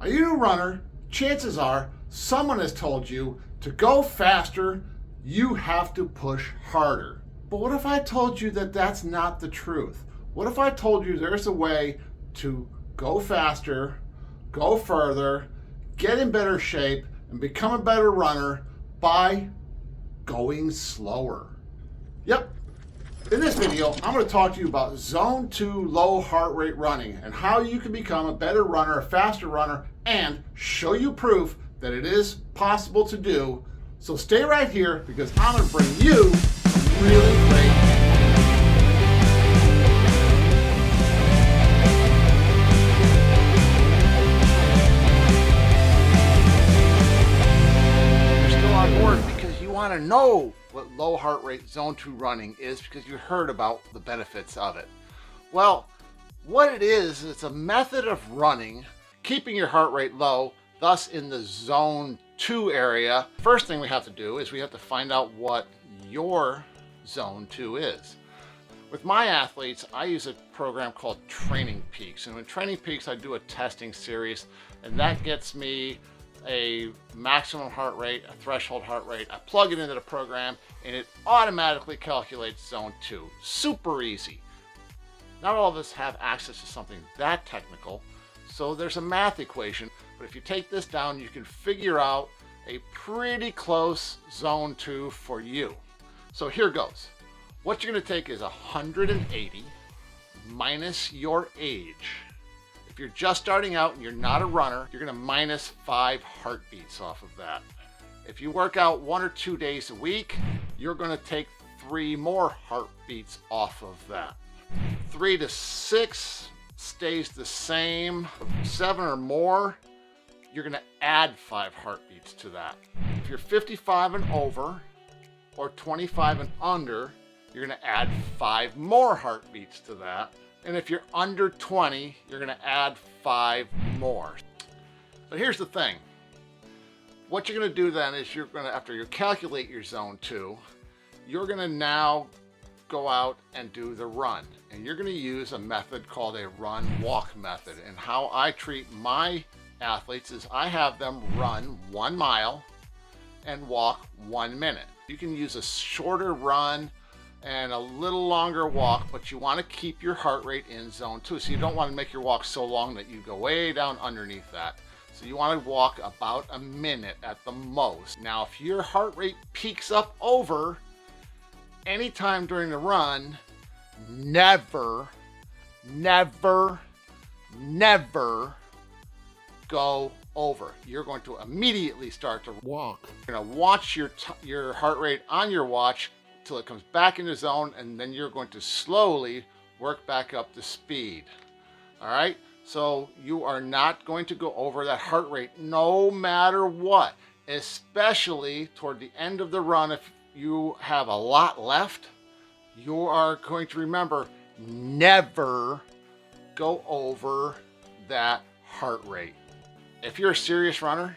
Are you a runner? Chances are someone has told you to go faster, you have to push harder. But what if I told you that that's not the truth? What if I told you there's a way to go faster, go further, get in better shape, and become a better runner by going slower? Yep. In this video, I'm going to talk to you about Zone 2 low heart rate running and how you can become a better runner, a faster runner, and show you proof that it is possible to do. So stay right here because I'm going to bring you some really great to know what low heart rate Zone 2 running is because you heard about the benefits of it. Well, what it is, it's a method of running, keeping your heart rate low, thus in the Zone 2 area. First thing we have to do is we have to find out what your Zone 2 is. With my athletes, I use a program called Training Peaks, and with Training Peaks I do a testing series, and that gets me a maximum heart rate, a threshold heart rate. I plug it into the program and it automatically calculates Zone 2. Super easy. Not all of us have access to something that technical, so there's a math equation, but if you take this down, you can figure out a pretty close Zone 2 for you. So here goes. What you're going to take is 180 minus your age. If you're just starting out and you're not a runner, you're going to minus 5 heartbeats off of that. If you work out 1 or 2 days a week, you're going to take 3 more heartbeats off of that. 3 to 6 stays the same. 7 or more, you're going to add 5 heartbeats to that. If you're 55 and over or 25 and under, you're going to add 5 more heartbeats to that. And if you're under 20, you're going to add 5 more. But here's the thing. What you're going to do then is you're going to, after you calculate your Zone 2, you're going to now go out and do the run. And you're going to use a method called a run-walk method. And how I treat my athletes is I have them run 1 mile and walk 1 minute. You can use a shorter run and a little longer walk, but you want to keep your heart rate in Zone 2. So you don't want to make your walk so long that you go way down underneath that. So you want to walk about a minute at the most. Now, if your heart rate peaks up over anytime during the run, never go over. You're going to immediately start to walk. You're going to watch your heart rate on your watch till it comes back into zone, and then you're going to slowly work back up to speed. All right, so you are not going to go over that heart rate no matter what, especially toward the end of the run. If you have a lot left, you are going to remember never go over that heart rate. If you're a serious runner,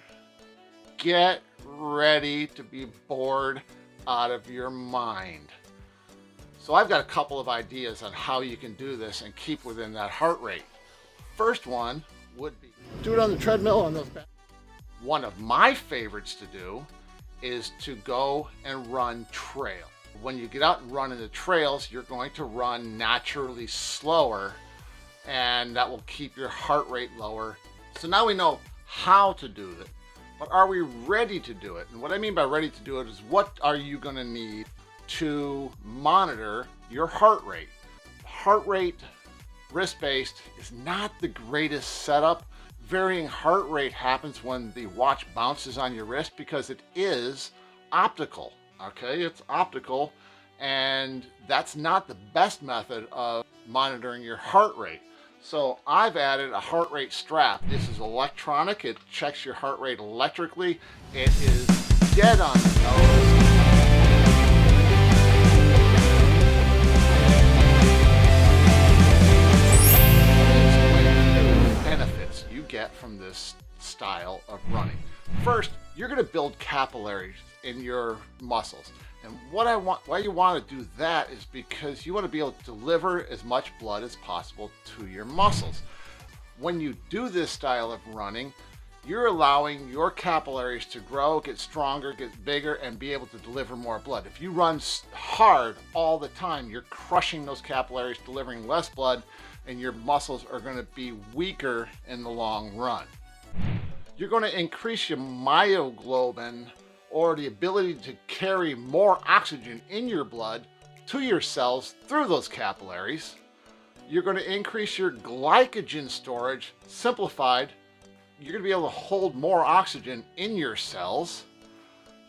get ready to be bored out of your mind. So I've got a couple of ideas on how you can do this and keep within that heart rate. First one would be do it on the treadmill on those back. One of my favorites to do is to go and run trail. When you get out and run in the trails, you're going to run naturally slower, and that will keep your heart rate lower. So now we know how to do it. But are we ready to do it? And what I mean by ready to do it is what are you going to need to monitor your heart rate? Heart rate, wrist-based, is not the greatest setup. Varying heart rate happens when the watch bounces on your wrist because it is optical, okay? It's optical, and that's not the best method of monitoring your heart rate. So I've added a heart rate strap. This is electronic. It checks your heart rate electrically. It is dead on the nose. Benefits you get from this style of running. First, you're going to build capillaries in your muscles. And why you want to do that is because you want to be able to deliver as much blood as possible to your muscles. When you do this style of running, you're allowing your capillaries to grow, get stronger, get bigger, and be able to deliver more blood. If you run hard all the time, you're crushing those capillaries, delivering less blood, and your muscles are going to be weaker in the long run. You're going to increase your myoglobin, or the ability to carry more oxygen in your blood to your cells through those capillaries. You're going to increase your glycogen storage. Simplified, you're going to be able to hold more oxygen in your cells.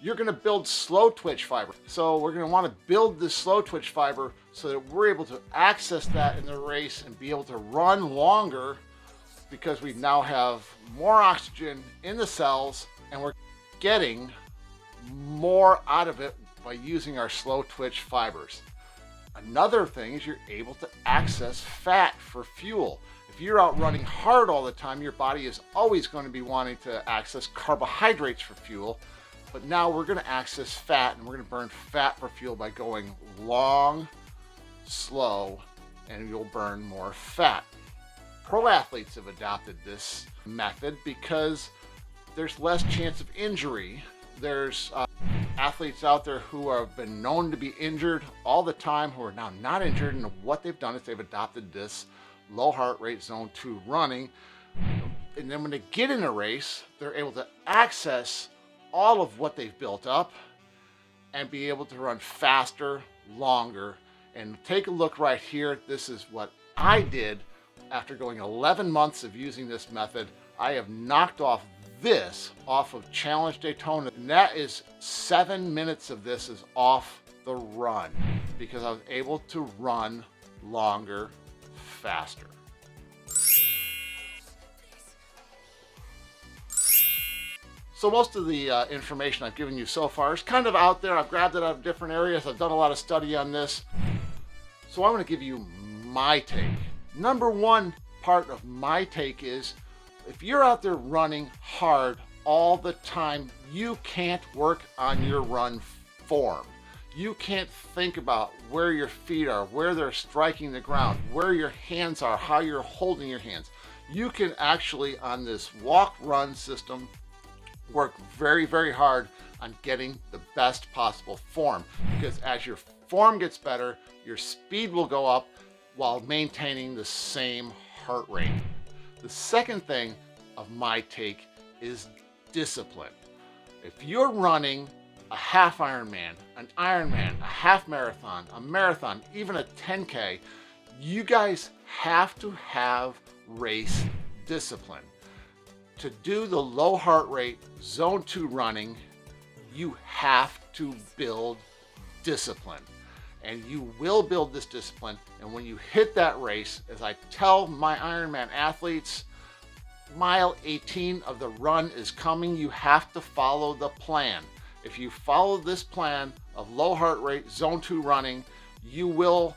You're going to build slow twitch fiber. So we're going to want to build this slow twitch fiber so that we're able to access that in the race and be able to run longer, because we now have more oxygen in the cells and we're getting more out of it by using our slow twitch fibers. Another thing is you're able to access fat for fuel. If you're out running hard all the time, your body is always going to be wanting to access carbohydrates for fuel. But now we're going to access fat, and we're going to burn fat for fuel by going long, slow, and you'll burn more fat. Pro athletes have adopted this method because there's less chance of injury. There's athletes out there who have been known to be injured all the time who are now not injured, and what they've done is they've adopted this low heart rate zone 2 running, and then when they get in a race, they're able to access all of what they've built up and be able to run faster, longer. And take a look right here. This is what I did after going 11 months of using this method. I have knocked off this off of Challenge Daytona, and that is 7 minutes of this is off the run because I was able to run longer, faster. So most of the information I've given you so far is kind of out there. I've grabbed it out of different areas. I've done a lot of study on this. So I'm going to give you my take. Number one part of my take is, if you're out there running hard all the time, you can't work on your run form. You can't think about where your feet are, where they're striking the ground, where your hands are, how you're holding your hands. You can actually, on this walk-run system, work very, very hard on getting the best possible form, because as your form gets better, your speed will go up while maintaining the same heart rate. The second thing of my take is discipline. If you're running a half Ironman, an Ironman, a half marathon, a marathon, even a 10K, you guys have to have race discipline. To do the low heart rate zone 2 running, you have to build discipline. And you will build this discipline. And when you hit that race, as I tell my Ironman athletes, mile 18 of the run is coming. You have to follow the plan. If you follow this plan of low heart rate zone 2 running, you will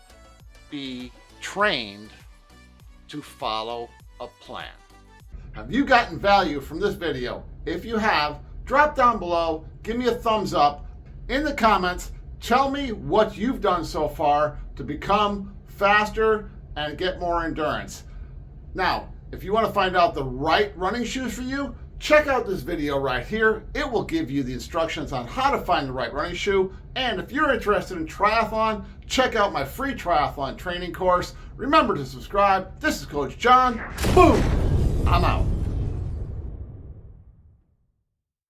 be trained to follow a plan. Have you gotten value from this video? If you have, drop down below, give me a thumbs up. In the comments, tell me what you've done so far to become faster and get more endurance. Now, if you want to find out the right running shoes for you, check out this video right here. It will give you the instructions on how to find the right running shoe. And if you're interested in triathlon, check out my free triathlon training course. Remember to subscribe. This is Coach John. Boom! I'm out.